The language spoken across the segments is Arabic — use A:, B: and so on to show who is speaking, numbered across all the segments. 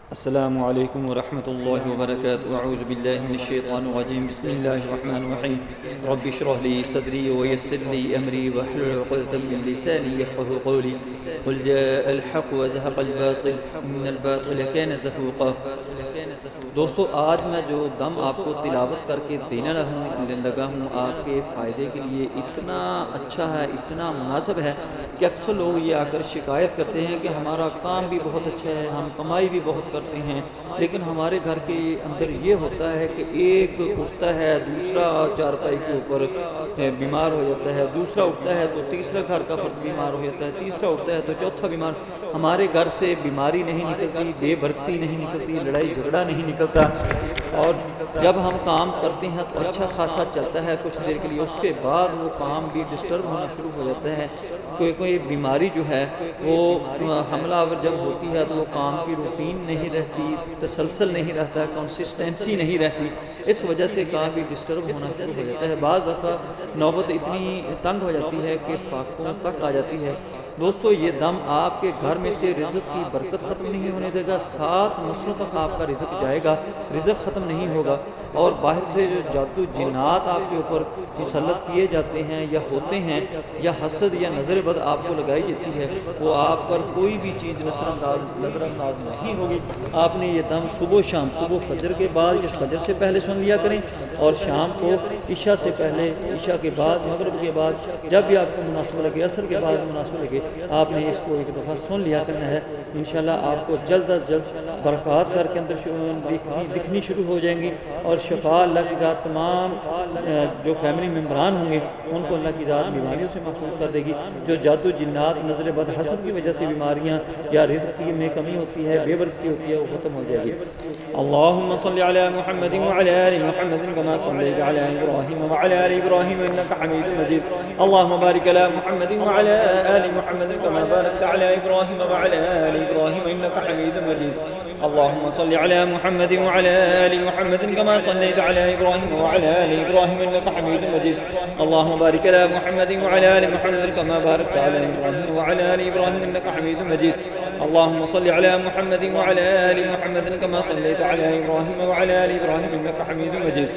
A: अस्सलामु अलैकुम वरहमतुल्लाहि वबरकातुहू। अऊज़ु बिल्लाहि मिनश शैतानिर रजीम। बिस्मिल्लाहिर रहमानिर रहीम। रब्बि इश्रह ली सदरी वयस्सिर ली अमरी वहलुल उक़दतम मिन लिसानी यफ़क़हू क़ौली। क़ुल जाअल हक़्क़ु व ज़हक़ल बातिल इन्नल बातिल कान ज़हूक़ा। दोस्तों, आज मैं जो दम आपको तिलावत करके देने लगा हूँ आपके फ़ायदे के लिए, इतना अच्छा है, इतना मुनासिब है कि अक्सर लोग ये आकर शिकायत करते हैं कि हमारा काम भी बहुत अच्छा है, हम कमाई भी बहुत करते हैं, लेकिन हमारे घर के अंदर ये होता है कि एक उठता है, दूसरा चारपाई के ऊपर बीमार हो जाता है, दूसरा उठता है तो तीसरा घर का फर्द बीमार हो जाता है, तीसरा उठता है तो चौथा बीमार। हमारे घर से बीमारी नहीं निकलती, बेबरकती नहीं निकलती, लड़ाई झगड़ा नहीं निकलता। और जब हम काम करते हैं तो अच्छा खासा चलता है कुछ देर के लिए, उसके बाद वो काम भी डिस्टर्ब होना शुरू हो जाता है। कोई बीमारी जो है वो हमलावर जब होती है तो वो काम की रूटीन नहीं रहती, तसलसल नहीं रहता, कंसिस्टेंसी नहीं रहती। इस वजह से काम भी डिस्टर्ब होना शुरू हो जाता है। बाज़ दफ़ा नौबत इतनी तंग हो जाती है कि फाकों तक आ जाती है। दोस्तों, ये दम आपके घर में से रिज़्क़ की बरकत ख़त्म नहीं होने देगा, 7 नस्लों तक आपका रिज़्क़ जाएगा, रिज़्क़ ख़त्म नहीं होगा। और बाहर से जो जादू जिन्नात आपके ऊपर मुसल्लत किए जाते हैं या होते हैं, या हसद या नज़र बद आपको लगाई जाती है, वो आप पर कोई भी चीज़ नज़रअंदाज नहीं होगी। आपने ये दम सुबह शाम, सुबह फजर के बाद या फजर से पहले सुन लिया करें, और शाम को इशा से पहले, इशा के बाद, मगरिब के बाद, जब भी आपको मुनासिब लगे, असर के बाद मुनासिब लगे, आपने इसको एक दफ़ा सुन लिया करना है। इंशाल्लाह आपको जल्द अज जल्द बरक़ात घर के अंदर दिखनी शुरू हो जाएंगी, और शफा अल्लाह की ज़ात तमाम जो फैमिली मेम्बरान होंगे उनको अल्लाह की ज़ात बीमारियों से महफूज कर देगी। जो जादू जिन्नात, नज़र बद, हसद की वजह से बीमारियाँ या रिज़्क़ में कमी होती है, बेबरकती होती है, वो ख़त्म हो जाएगी। अल्लाहुम्मा सल्लि अला मुहम्मदिन व अला आलि मुहम्मदिन कमा सल्लैता अला इब्राहीम व अला आलि इब्राहीम इन्नका हमीदुम मजीद। अल्लाहुम्मा बारिक अला मुहम्मदिन व अला आलि मुहम्मदिन कमा बारकता अला इब्राहीम व अला आलि इब्राहीम इन्नका हमीदुम मजीद। اللهم صل على محمد وعلى آل محمد كما صليت على إبراهيم وعلى آل إبراهيم إنك حميد مجيد. اللهم بارك على محمد وعلى آل محمد كما باركت على إبراهيم وعلى آل إبراهيم إنك حميد مجيد. اللهم صل على محمد وعلى آل محمد كما صليت على إبراهيم وعلى آل إبراهيم إنك حميد مجيد.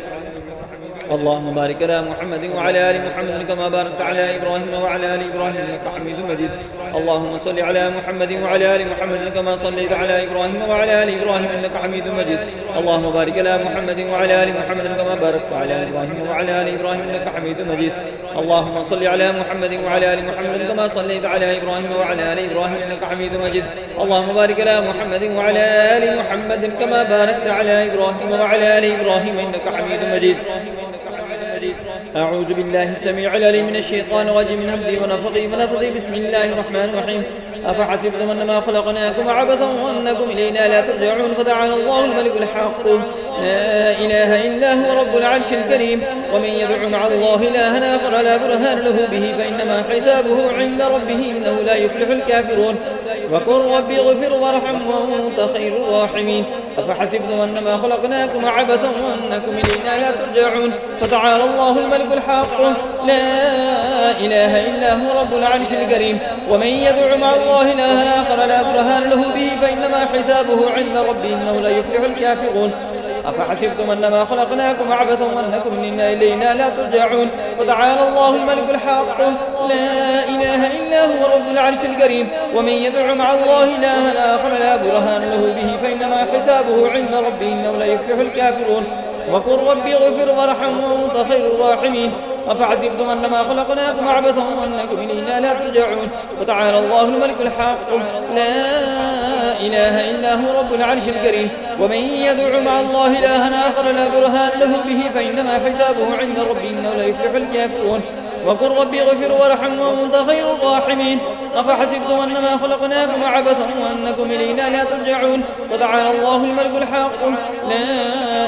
A: اللهم بارك على محمد وعلى آل محمد كما باركت على إبراهيم وعلى آل إبراهيم إنك حميد مجيد. اللهم صل على محمد وعلى آل محمد كما صليت على إبراهيم وعلى آل إبراهيم إنك حميد مجيد. اللهم بارك على محمد وعلى آل محمد كما باركت على إبراهيم وعلى آل إبراهيم إنك حميد مجيد. اللهم صل على محمد وعلى آل محمد كما صليت على إبراهيم وعلى آل إبراهيم إنك حميد مجيد. اللهم بارك على محمد وعلى آل محمد كما باركت على إبراهيم وعلى آل إبراهيم إنك حميد مجيد. أعوذ بالله السميع العليم من الشيطان الرجيم من همزه ونفخه ونفثه. بسم الله الرحمن الرحيم. أفحسبتم أنما خلقناكم عبثا وأنكم إلينا لا ترجعون فتعالى الله الملك الحق لا إله إلا هو رب العرش الكريم. ومن يدع مع الله إلها آخر لا برهان له به فإنما حسابه عند ربه إنه لا يفلح الكافرون. وقل رب اغفر وارحم وأنت خير الراحمين. أفحسبتم أنما خلقناكم عبثا وأنكم إلينا لا ترجعون فتعالى الله الملك الحق لا إله إلا هو رب العرش الكريم. ومن يدع مع الله إلها آخر لا برهان له به فإنما حسابه عند ربه إنه لا يفلح الكافرون. أفحسبتم أنما خلقناكم عبثا وأنكم إلينا لا ترجعون فتعالى الله الملك الحق لا إله إلا هو رب العرش الكريم. ومن يدع مع الله إلها آخر لا برهان له به فإنما حسابه عند ربه إنه لا يفلح الكافرون. وقل ربي اغفر وارحم وأنت خير الراحمين. أفحسبتم أنما خلقناكم عبثا وأنكم إلينا لا ترجعون فتعالى الله الملك الحق لا إله إلا هو رب العرش الكريم. ومن يدع مع الله إلها آخر لا برهان له به فإنما حسابه عند ربه إنه لا يفلح الكافرون. وقل ربي اغفر وارحم وأنت خير الراحمين. أفحسبتم أنما خلقناكم عبثا وأنكم إلينا لا ترجعون فتعالى الله الملك الحق لا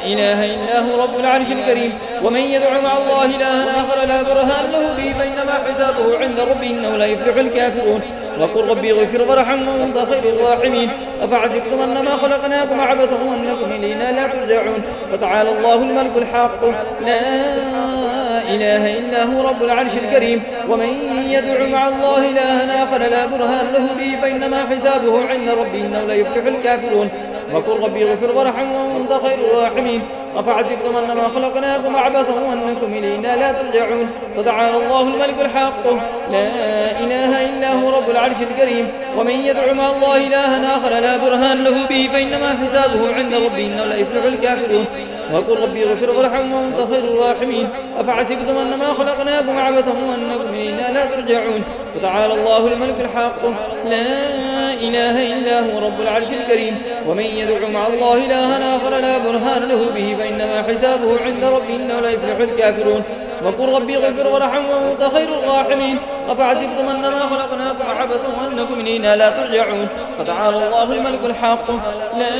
A: إله إلا هو رب العرش الكريم. ومن يدع مع الله إلها آخر لا برهان له به فإنما حسابه عند ربه إنه لا يفلح الكافرون. وقل ربي اغفر وارحم وأنت خير الراحمين. أفحسبتم أنما خلقناكم عبثا وأنكم إلينا لا ترجعون فتعالى الله الملك الحق لا إله إلا هو رب العرش الكريم. ومن يدع مع الله إلها آخر لا برهان له به فإنما حسابه عند ربه إنه لا يفلح الكافرون. وقل ربي اغفر وارحم وأنت خير الراحمين أفحسبتم أنما خلقناكم عبثا وأنكم إلينا لا ترجعون فتعالى الله الملك الحق لا إله إلا هو رب العرش الكريم ومن يدع مع الله إلها آخر لا برهان له به فإنما حسابه عند ربه إنه لا يفلح الكافرون وقل ربي اغفر وارحم وأنت خير الراحمين أفحسبتم أنما خلقناكم عبثا وأنكم إلينا لا ترجعون فتعالى الله الملك الحق لا إله إلا هو رب العرش الكريم ومن يدع مع الله إلها آخر لا برهان له به فإنما حسابه عند ربه إنه لا يفلح الكافرون وقل ربي اغفر وارحم وأنت خير الراحمين أفحسبتم أنما خلقناكم عبثا وأنكم إلينا لا ترجعون فتعالى الله الملك الحق لا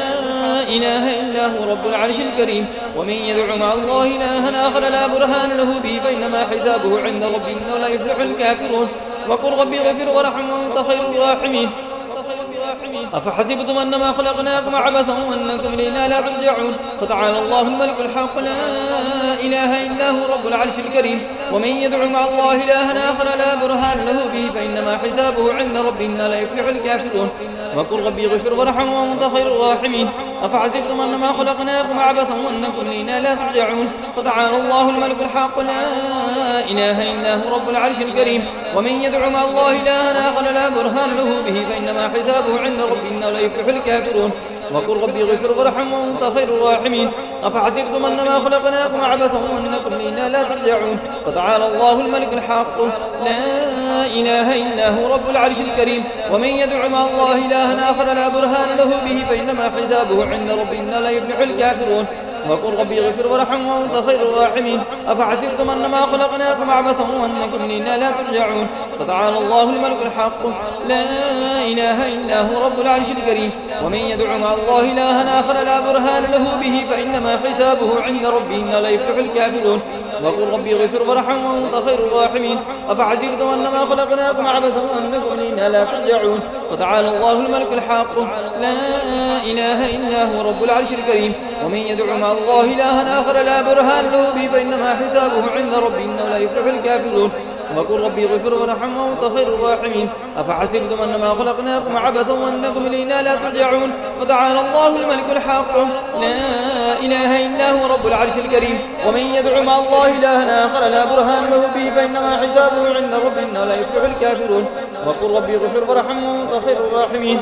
A: إله إلا هو رب العرش الكريم ومن يدع مع الله إلها آخر لا برهان له به فإنما حسابه عند ربه إنه لا يفلح الكافرون وقل ربي اغفر وارحم وأنت خير الراحمين أفحسبتم أنما خلقناكم عبثا وأنكم إلينا لا ترجعون فتعالى الله الملك الحق لا إله إلا هو رب العرش الكريم ومن يدع مع الله إلها آخر لا برهان له به فإنما حسابه عند ربنا لا يفلح الكافرون وقل ربي اغفر وارحم وأنت خير الراحمين أفحسبتم أنما خلقناكم عبثا وأنكم إلينا لا ترجعون فتعالى الله الملك الحق لا إله إلا هو رب العرش الكريم ومن يدع مع الله إلها آخر لا برهان له به فإنما حسابه عند ربنا لا يفلح الكافرون وقل ربي اغفر وارحم وأنت خير الراحمين أفحسبتم أنما خلقناكم عبثا وأنكم إلينا لا ترجعون فتعالى الله الملك الحق لا إله إلا هو رب العرش الكريم ومن يدع مع الله إلها آخر لا برهان له به فإنما حسابه عند ربنا لا يفلح الكافرون وقل ربي اغفر وارحم وأنت خير الراحمين أفحسبتم أنما خلقناكم عبثا وأنكم إلينا لا ترجعون فتعالى الله الملك الحق لا إله إلا هو رب العرش الكريم ومن يدع مع الله إلها آخر لا برهان له به فإنما حسابه عند ربه إنه لا يفلح الكافرون وقل ربي اغفر وارحم وأنت خير الراحمين أفحسبتم أنما خلقناكم عبثا وأنكم إلينا لا ترجعون فتعالى الله الملك الحق لا إله إلا هو رب العرش الكريم ومن يدع مع الله إلها آخر لا برهان له به فإنما حسابه عند ربه إنه لا يفلح الكافرون وقل ربي اغفر وارحم وأنت خير الراحمين أفحسبتم أنما خلقناكم عبثا وأنكم إلينا لا ترجعون فتعالى الله الملك الحق لا إله إلا هو رب العرش الكريم ومن يدع مع الله إلها آخر لا برهان له به فإنما حسابه عند ربه إنه لا يفلح الكافرون وقل ربي اغفر وارحم وأنت خير الراحمين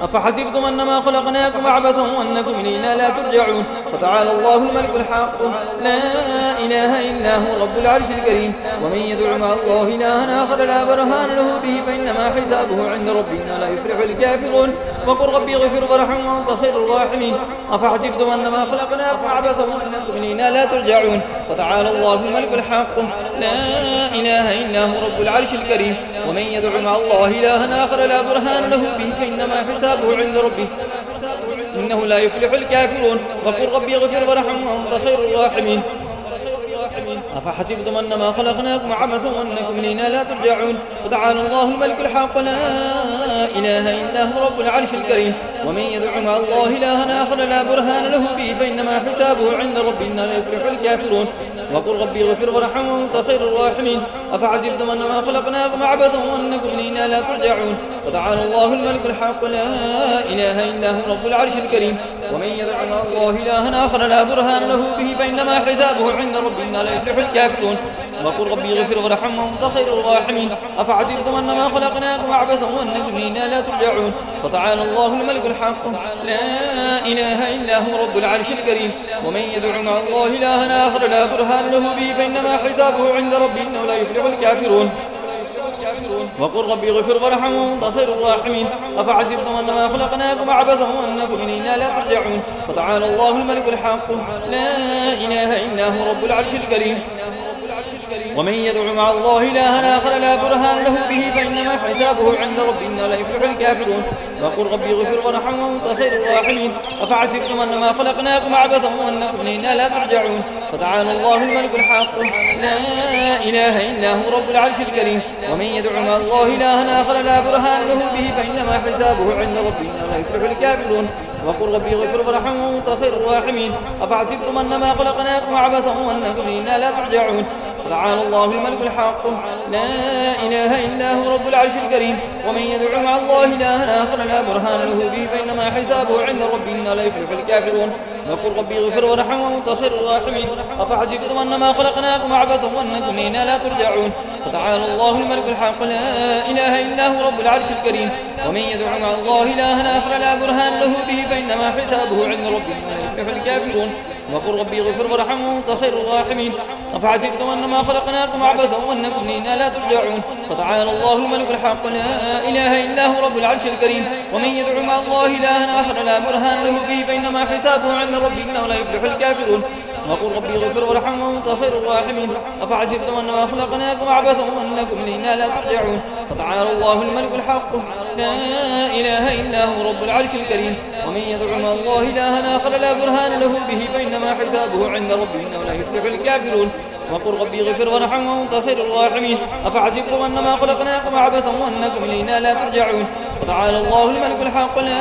A: أفحسبتم أنما خلقناكم عبثا وأنكم إلينا لا ترجعون فتعالى الله الملك الحق لا إله إلا هو رب العرش الكريم ومن يدع مع الله إلها آخر لا برهان له به فإنما حسابه عند ربنا لا يفلح الكافرون وقل ربي اغفر وارحم وأنت خير الراحمين أفحسبتم أنما خلقناكم عبثا وأنكم إلينا لا ترجعون فتعالى الله الملك الحق لا إله إلا هو رب العرش الكريم ومن يدع مع الله إلها آخر لا برهان له به فإنما حسابه عند ربه إنه لا يفلح الكافرون وقل ربي اغفر وارحم وأنت خير الراحمين أفحسبتم أنما خلقناكم عبثا وأنكم إلينا لا ترجعون فتعالى الله الملك الحق لا إله إلا هو رب العرش الكريم ومن يدع مع الله إلها آخر لا برهان له به فإنما حسابه عند ربنا لا يفلح الكافرون وقل ربي اغفر وارحم وأنت خير الراحمين أفحسبتم أنما خلقناكم عبثا وأنكم إلينا لا ترجعون فتعالى الله الملك الحق لا إله إلا هو رب العرش الكريم ومن يدع مع الله إلها آخر لا برهان له به فإنما حسابه عند ربنا لا يفلح الكافرون وقل ربي اغفر وارحم وأنت خير الراحمين أفحسبتم أنما خلقناكم عبثا وأنكم إلينا لا ترجعون فتعالى الله الملك الحق لا إله إلا هو رب العرش الكريم ومن يدع مع الله إلها آخر لا برهان له به فإنما حسابه عند ربه إنه لا يفلح الكافرون وقل ربي اغفر وارحم وأنت خير الراحمين أفحسبتم أنما خلقناكم عبثا وأنكم إلينا لا ترجعون فتعالى الله الملك الحق لا إله إلا هو رب العرش الكريم ومن يدع مع الله إلها آخر لا برهان له به فإنما حسابه عند ربنا لا يفلح الكافرون وقل ربي اغفر وارحم وأنت خير الراحمين أفحسبتم أنما خلقناكم عبثا وأنكم إلينا لا ترجعون فتعالى الله الملك الحق لا إله إلا هو رب العرش الكريم ومن يدع مع الله إلها آخر لا برهان له به فإنما حسابه عند ربنا لا يفلح الكافرون وقل ربي اغفر وارحم وأنت خير الراحمين أفحسبتم أنما خلقناكم عبثا وأنكم إلينا لا ترجعون فتعالى الله الملك الحق لا إله إلا هو رب العرش الكريم ومن يدعو مع الله إلها آخر لا برهان له به فإنما حسابه عند ربه إنه لا يفلح الكافرون وقل ربي اغفر وارحم وأنت خير الراحمين أفحسبتم أنما خلقناكم عبثا وأنكم إلينا لا ترجعون فتعالى الله الملك الحق لا إله إلا هو رب العرش الكريم ومن يدعو مع الله إلها آخر لا برهان له به فإنما حسابه عند ربه إنه لا يفلح الكافرون وقل ربي اغفر وارحم وأنت خير الراحمين أفحسبتم أنما خلقناكم عبثا وأنكم إلينا لا ترجعون فتعالى الله الملك الحق لا إله إلا هو رب العرش الكريم ومن يدعو مع الله إلها آخر لا برهان له به فإنما حسابه عند ربه إنه لا يفلح الكافرون وقل ربي اغفر وارحم وأنت خير الراحمين أفحسبتم أنما خلقناكم عبثا وأنكم إلينا لا ترجعون فتعالى الله الملك الحق لا إله إلا هو رب العرش الكريم ومن يدعو مع الله إلها آخر لا برهان له به فإنما حسابه عند ربه إنه لا يفلح الكافرون وقل ربي اغفر وارحم وأنت خير الراحمين أفحسبتم أنما خلقناكم عبثا وأنكم إلينا لا ترجعون فتعالى الله الملك الحق لا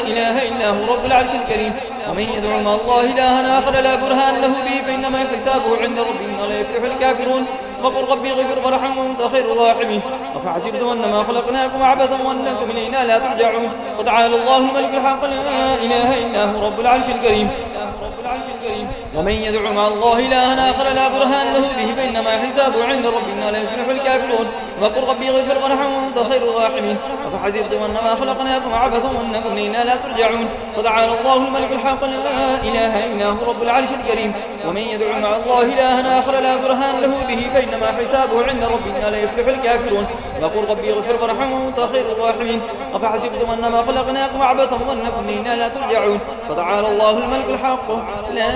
A: إله إلا هو رب العرش الكريم ومن يدعو مع الله إلها آخر لا برهان له به فإنما حسابه عند ربه إنه لا يفلح الكافرون وقل ربي اغفر وارحم وأنت خير الراحمين أفحسبتم أنما خلقناكم عبثا وأنكم إلينا لا ترجعون فتعالى الله الملك الحق لا إله إلا هو رب العرش الكريم ومن يدعو مع الله إلها آخر لا برهان له به فإنما حسابه عند ربنا لا يفلح الكافرون وقل ربي اغفر وارحم وأنت خير الراحمين أفحسبتم أنما خلقناكم عبثا وأنكم إلينا لا ترجعون فتعالى الله الملك الحق لا إله إلا هو رب العرش الكريم ومن يدعو مع الله إلها آخر لا برهان له به فإنما حسابه عند ربنا لا يفلح الكافرون وقل ربي اغفر وارحم وأنت خير الراحمين أفحسبتم أنما خلقناكم عبثا وأنكم إلينا لا ترجعون فتعالى الله الملك الحق لا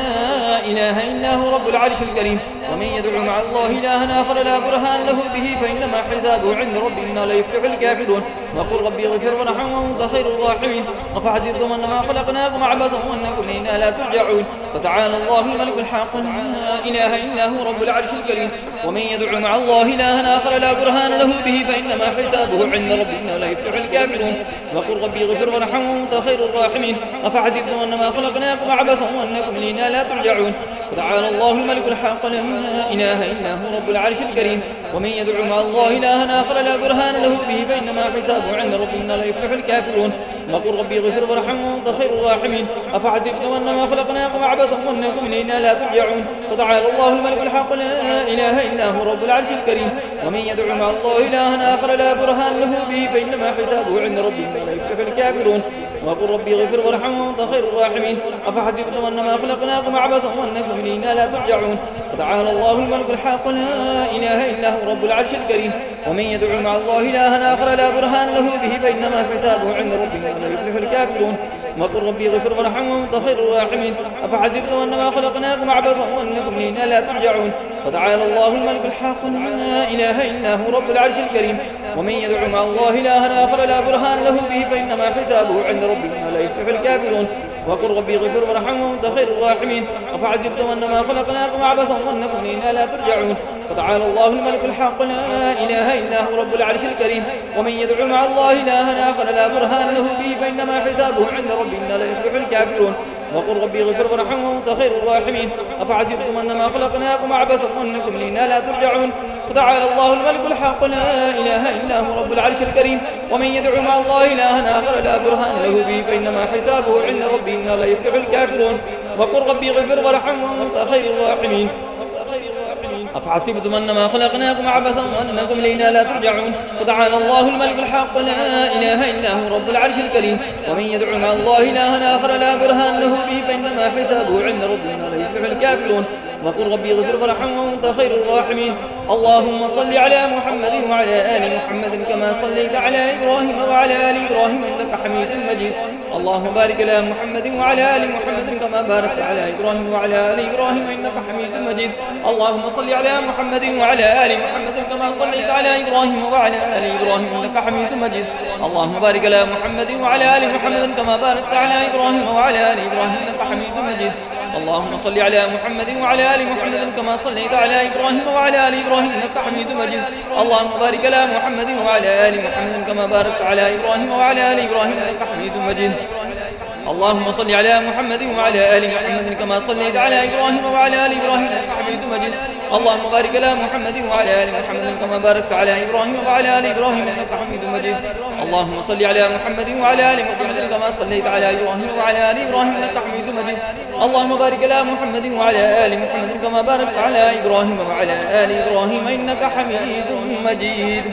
A: إله إلا هو رب العرش الكريم ومن يدعو مع الله إلها آخر لا برهان له به فإنما حسابه عند ربه إنه لا يفلح الكافرون وقل ربي اغفر وارحم وأنت خير الراحمين أفحسبتم أنما خلقناكم عبثا وأنكم إلينا لا ترجعون فتعالى الله الملك الحق لا إله إلا هو رب العرش الكريم ومن يدعو مع الله إلها آخر لا برهان له به فإنما حسابه عند ربه إنه لا يفلح الكافرون وقل ربي اغفر وارحم وأنت خير الراحمين أفحسبتم أنما خلقناكم عبثا وأنكم إلينا لا ترجعون فتعالى الله الملك الحق لا إله إلا هو رب العرش الكريم ومن يدعو مع الله إلها آخر لا برهان له به فإنما حسابه عند ربه إنه لا يفلح الكافرون وقل ربي اغفر وارحم وأنت خير الراحمين أفحسبتم أنما خلقناكم عبثا وأنكم إلينا لا ترجعون فتعالى الله الملك الحق لا إله إلا هو رب العرش الكريم ومن يدعو مع الله إلها آخر لا برهان له به فإنما حسابه عند ربه إنه لا يفلح الكافرون وقل ربي اغفر وارحم وأنت خير الراحمين أفحسبتم أنما خلقناكم عبثا وأنكم إلينا لا ترجعون فتعالى الله الملك الحق لا إله إلا هو رب العرش الكريم ومن يدعو مع الله إلها آخر لا برهان له به فإنما حسابه عند ربه إنه لا يفلح الكافرون وقل ربي اغفر وارحم وأنت خير الراحمين أفحسبتم أنما خلقناكم عبثا وأنكم إلينا لا ترجعون فتعالى الله الملك الحق لا إله إلا هو رب العرش الكريم ومن يدعو مع الله إلها آخر لا برهان له به فإنما حسابه عند ربه إنه لا يفلح الكافرون وقل ربي اغفر وارحم وأنت خير الراحمين أفحسبتم أنما خلقناكم عبثا وأنكم إلينا لا ترجعون فتعالى الله الملك الحق لا إله إلا هو رب العرش الكريم ومن يدعو مع الله إلها آخر لا برهان له به فإنما حسابه عند ربه إنه لا يفلح الكافرون وقل ربي اغفر وارحم وأنت خير الراحمين أفحسبتم أنما خلقناكم عبثا وأنكم إلينا لا ترجعون فتعالى الله الملك الحق لا إله إلا هو رب العرش الكريم ومن يدعو مع الله إلها آخر لا برهان له به فإنما حسابه عند ربه إنه لا يفلح الكافرون وقل ربي اغفر وارحم وأنت خير الراحمين أفحسبتم أنما خلقناكم عبثا وأنكم إلينا لا ترجعون فتعالى الله الملك الحق لا إله إلا هو رب العرش الكريم ومن يدعو مع الله إلها آخر لا برهان له به فإنما حسابه عند ربنا لا يفلح الكافرون وقل ربي اغفر وارحم وأنت خير الراحمين اللهم صل على محمد وعلى آل محمد كما صليت على إبراهيم وعلى آل إبراهيم إنك حميد مجيد اللهم بارك على محمد وعلى آل محمد كما باركت على إبراهيم وعلى آل إبراهيم إنك حميد مجيد اللهم صل على محمد وعلى آل محمد كما صليت على إبراهيم وعلى آل إبراهيم إنك حميد مجيد اللهم بارك على محمد وعلى آل محمد كما باركت على إبراهيم وعلى آل إبراهيم إنك حميد مجيد اللهم صل على محمد وعلى آل محمد كما صليت على إبراهيم وعلى آل إبراهيم إنك حميد مجيد اللهم بارك على محمد وعلى آل محمد كما باركت على إبراهيم وعلى آل إبراهيم إنك حميد مجيد اللهم صل على محمد وعلى آل محمد كما صليت على إبراهيم وعلى آل إبراهيم إنك حميد مجيد اللهم بارك على محمد وعلى آل محمد كما باركت على إبراهيم وعلى آل إبراهيم إنك حميد مجيد اللهم صل على محمد وعلى آل محمد كما صليت على إبراهيم وعلى آل إبراهيم إنك حميد مجيد اللهم بارك على محمد وعلى آل محمد كما باركت على إبراهيم وعلى آل إبراهيم إنك حميد مجيد